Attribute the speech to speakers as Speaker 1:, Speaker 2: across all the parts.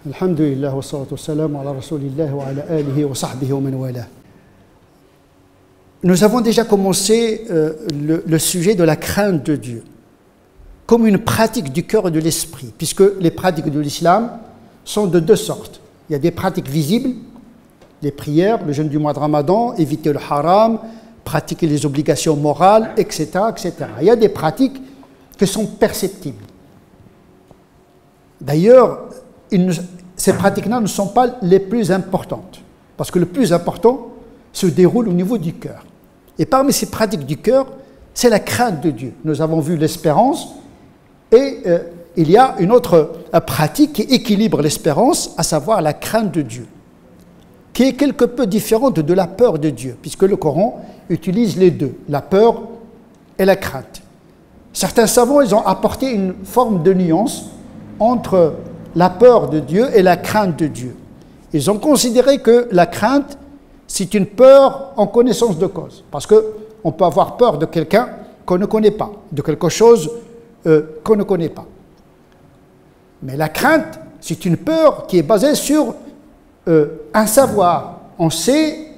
Speaker 1: Alhamdulillah wa salatu wa salam ala rasulillah wa ala alihi wa sahbihi wa man wala. Nous avons déjà commencé le sujet de la crainte de Dieu comme une pratique du cœur et de l'esprit, puisque les pratiques de l'islam sont de deux sortes. Il y a des pratiques visibles, les prières, le jeûne du mois de Ramadan, éviter le haram, pratiquer les obligations morales, etc., etc. Il y a des pratiques qui sont perceptibles. D'ailleurs, ces pratiques-là ne sont pas les plus importantes, parce que le plus important se déroule au niveau du cœur. Et parmi ces pratiques du cœur, c'est la crainte de Dieu. Nous avons vu l'espérance, et il y a une autre pratique qui équilibre l'espérance, à savoir la crainte de Dieu, qui est quelque peu différente de la peur de Dieu, puisque le Coran utilise les deux, la peur et la crainte. Certains savants, ils ont apporté une forme de nuance entre la peur de Dieu et la crainte de Dieu. Ils ont considéré que la crainte, c'est une peur en connaissance de cause, parce qu'on peut avoir peur de quelqu'un qu'on ne connaît pas, de quelque chose qu'on ne connaît pas. Mais la crainte, c'est une peur qui est basée sur un savoir. On sait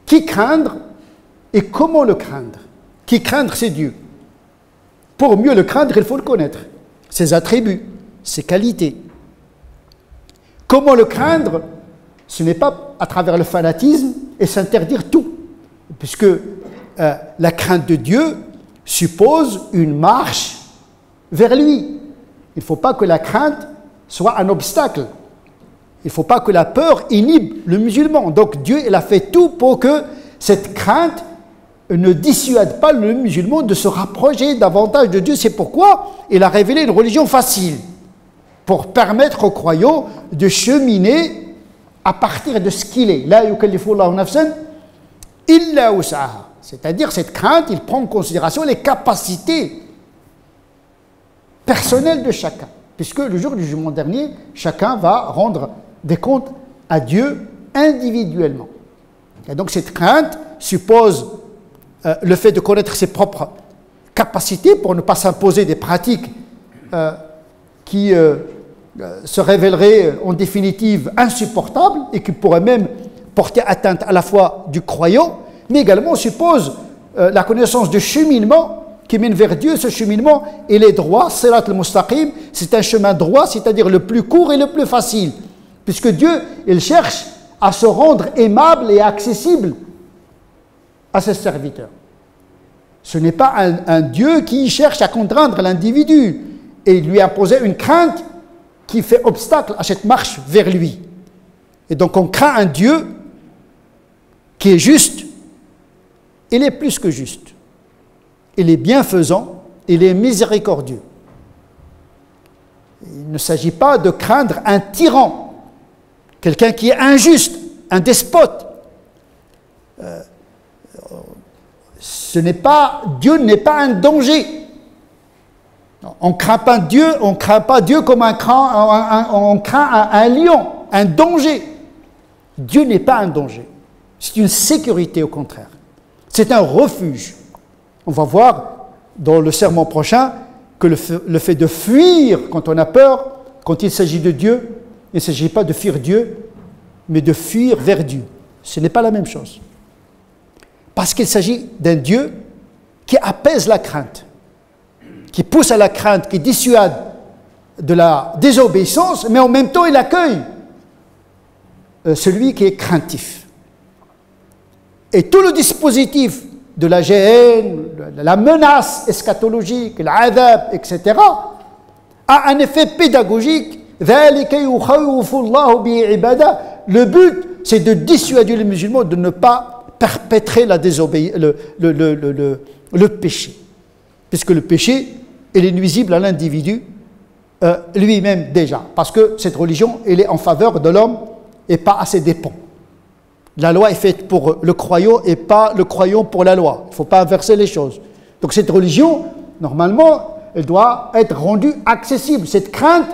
Speaker 1: qui craindre et comment le craindre. Qui craindre, c'est Dieu. Pour mieux le craindre, il faut le connaître, ses attributs, ses qualités. Comment le craindre? Ce n'est pas à travers le fanatisme et s'interdire tout, puisque la crainte de Dieu suppose une marche vers lui. Il ne faut pas que la crainte soit un obstacle. Il ne faut pas que la peur inhibe le musulman. Donc Dieu, il a fait tout pour que cette crainte ne dissuade pas le musulman de se rapprocher davantage de Dieu. C'est pourquoi il a révélé une religion facile, pour permettre aux croyants de cheminer à partir de ce qu'il est. La yukallifu Allahu nafsan illa wus'aha. C'est-à-dire, cette crainte, il prend en considération les capacités personnelles de chacun. Puisque le jour du jugement dernier, chacun va rendre des comptes à Dieu individuellement. Et donc, cette crainte suppose le fait de connaître ses propres capacités pour ne pas s'imposer des pratiques qui se révéleraient en définitive insupportables et qui pourraient même porter atteinte à la foi du croyant, mais également suppose la connaissance du cheminement qui mène vers Dieu. Ce cheminement, il est droit, sirat al-mustaqim, c'est un chemin droit, c'est-à-dire le plus court et le plus facile, puisque Dieu, il cherche à se rendre aimable et accessible à ses serviteurs. Ce n'est pas un Dieu qui cherche à contraindre l'individu et lui imposer une crainte qui fait obstacle à cette marche vers lui. Et donc on craint un Dieu qui est juste. Il est plus que juste. Il est bienfaisant, il est miséricordieux. Il ne s'agit pas de craindre un tyran, quelqu'un qui est injuste, un despote. Dieu n'est pas un danger. On ne craint pas Dieu comme on craint un lion, un danger. Dieu n'est pas un danger. C'est une sécurité au contraire. C'est un refuge. On va voir dans le sermon prochain que le fait de fuir quand on a peur, quand il s'agit de Dieu, il ne s'agit pas de fuir Dieu, mais de fuir vers Dieu. Ce n'est pas la même chose. Parce qu'il s'agit d'un Dieu qui apaise la crainte, qui pousse à la crainte, qui dissuade de la désobéissance, mais en même temps il accueille celui qui est craintif. Et tout le dispositif de la gêne, la menace eschatologique, l'adab, etc., a un effet pédagogique. Le but, c'est de dissuader les musulmans de ne pas perpétrer le péché. Puisque le péché, il est nuisible à l'individu lui-même déjà. Parce que cette religion, elle est en faveur de l'homme et pas à ses dépens. La loi est faite pour le croyant et pas le croyant pour la loi. Il ne faut pas inverser les choses. Donc cette religion, normalement, elle doit être rendue accessible. Cette crainte,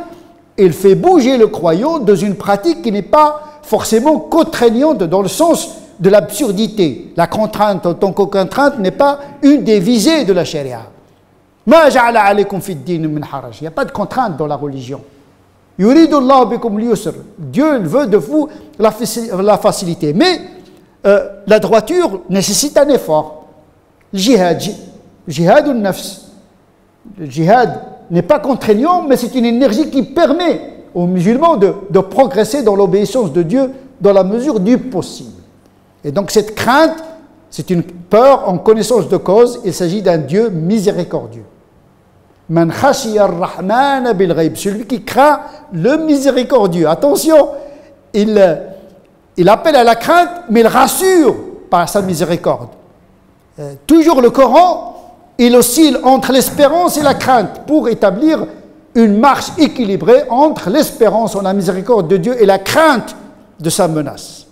Speaker 1: elle fait bouger le croyant dans une pratique qui n'est pas forcément contraignante dans le sens de l'absurdité. La contrainte en tant que contrainte n'est pas une des visées de la charia. Il n'y a pas de contrainte dans la religion. Yuridu Allah bikum al-yusr. Dieu veut de vous la facilité. Mais la droiture nécessite un effort. Jihad al-nafs. Le djihad n'est pas contraignant, mais c'est une énergie qui permet aux musulmans de progresser dans l'obéissance de Dieu dans la mesure du possible. Et donc cette crainte, c'est une peur en connaissance de cause. Il s'agit d'un Dieu miséricordieux. Man khashiya ar-Rahman bil ghaib, celui qui craint le miséricordieux. Attention, il appelle à la crainte, mais il rassure par sa miséricorde. Toujours le Coran, il oscille entre l'espérance et la crainte pour établir une marche équilibrée entre l'espérance en la miséricorde de Dieu et la crainte de sa menace.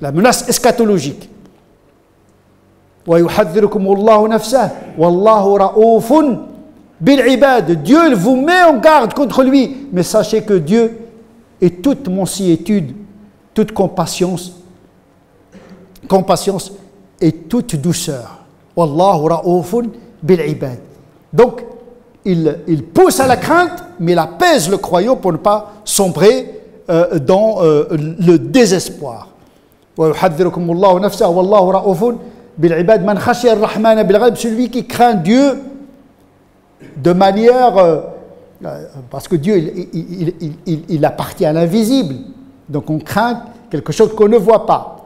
Speaker 1: La menace eschatologique. وَيُحَذِّرُكُمُ اللَّهُ نَفْسَهُ وَاللَّهُ رَءُوفٌ بِالْعِبَادِ. Dieu vous met en garde contre lui, mais sachez que Dieu est toute mansuétude, toute compassion et toute douceur. Wallahu ra'oufun bil ibad. Donc, il pousse à la crainte, mais il apaise le croyant pour ne pas sombrer dans le désespoir. Wa yuhadhdhirukum Allahu nafsahu wallahu ra'oufun bil ibad. Man khashiya ar-Rahman bil ghaib, celui qui craint Dieu de manière parce que Dieu il appartient à l'invisible. Donc on craint quelque chose qu'on ne voit pas.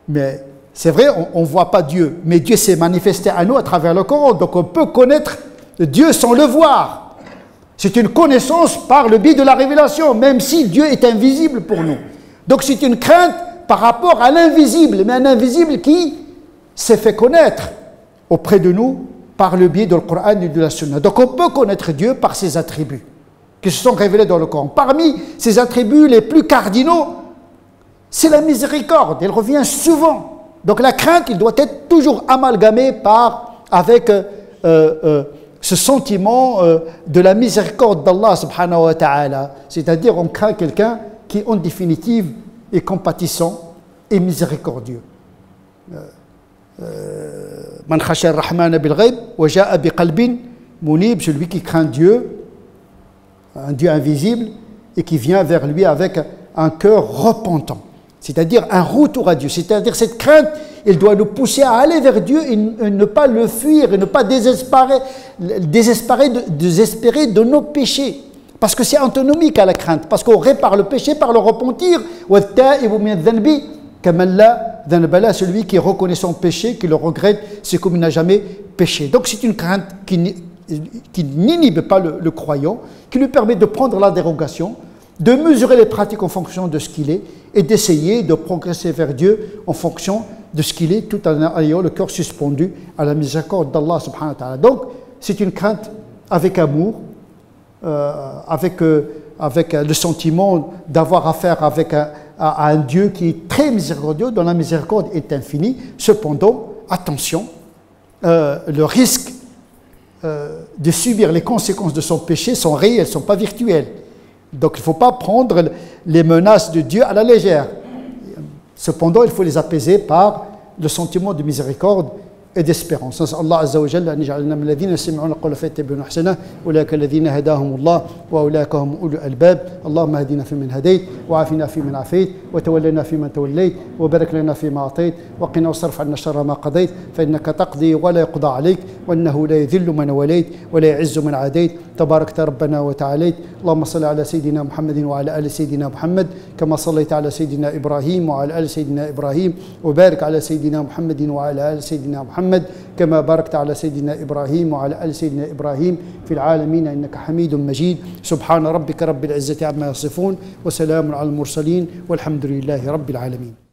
Speaker 1: Mais c'est vrai, on ne voit pas Dieu, mais Dieu s'est manifesté à nous à travers le Coran. Donc on peut connaître Dieu sans le voir. C'est une connaissance par le biais de la révélation, même si Dieu est invisible pour nous. Donc c'est une crainte par rapport à l'invisible, mais un invisible qui s'est fait connaître auprès de nous par le biais du Coran et de la Sunna. Donc on peut connaître Dieu par ses attributs qui se sont révélés dans le Coran. Parmi ses attributs les plus cardinaux, c'est la miséricorde. Elle revient souvent. Donc la crainte, il doit être toujours amalgamé avec ce sentiment de la miséricorde d'Allah subhanahu wa ta'ala. C'est-à-dire on craint quelqu'un qui en définitive est compatissant et miséricordieux. Man khashiya ar-Rahman bil ghaib wa ja'a bi qalbin munib, celui qui craint Dieu, un Dieu invisible, et qui vient vers lui avec un cœur repentant. C'est-à-dire un retour à Dieu. C'est-à-dire cette crainte, elle doit nous pousser à aller vers Dieu et ne pas le fuir et ne pas désespérer de nos péchés. Parce que c'est antinomique à la crainte. Parce qu'on répare le péché par le repentir. Celui qui reconnaît son péché, qui le regrette, c'est comme il n'a jamais péché. Donc c'est une crainte qui n'inhibe pas le croyant, qui lui permet de prendre la dérogation, de mesurer les pratiques en fonction de ce qu'il est et d'essayer de progresser vers Dieu en fonction de ce qu'il est, tout en ayant le cœur suspendu à la miséricorde d'Allah subhanahu wa ta'ala. Donc, c'est une crainte avec amour, avec le sentiment d'avoir affaire à un Dieu qui est très miséricordieux, dont la miséricorde est infinie. Cependant, attention, le risque de subir les conséquences de son péché sont réels, elles ne sont pas virtuelles. Donc il ne faut pas prendre les menaces de Dieu à la légère. Cependant, il faut les apaiser par le sentiment de miséricorde et d'espérance. نسأل الله عز وجل أن يجعلنا من الذين يستمعون القول فيتبعون أحسنه أولئك الذين هداهم الله وأولئك هم أولو الألباب اللهم اهدنا فيمن هديت وعافنا فيمن عافيت وتولنا فيمن توليت وبارك لنا فيما أعطيت وقنا واصرف عنا شر ما قضيت فإنك تقضي ولا يقضى عليك وإنه لا يذل من وليت ولا يعز من عاديت تباركت ربنا وتعاليت اللهم صل على سيدنا محمد وعلى آل سيدنا محمد كما صليت على سيدنا إبراهيم وعلى آل سيدنا إبراهيم وبارك على سيدنا محمد وعلى آل سيدنا محمد كما باركت على سيدنا إبراهيم وعلى آل سيدنا إبراهيم في العالمين إنك حميد مجيد سبحان ربك رب العزة عما يصفون وسلام على المرسلين والحمد لله رب العالمين.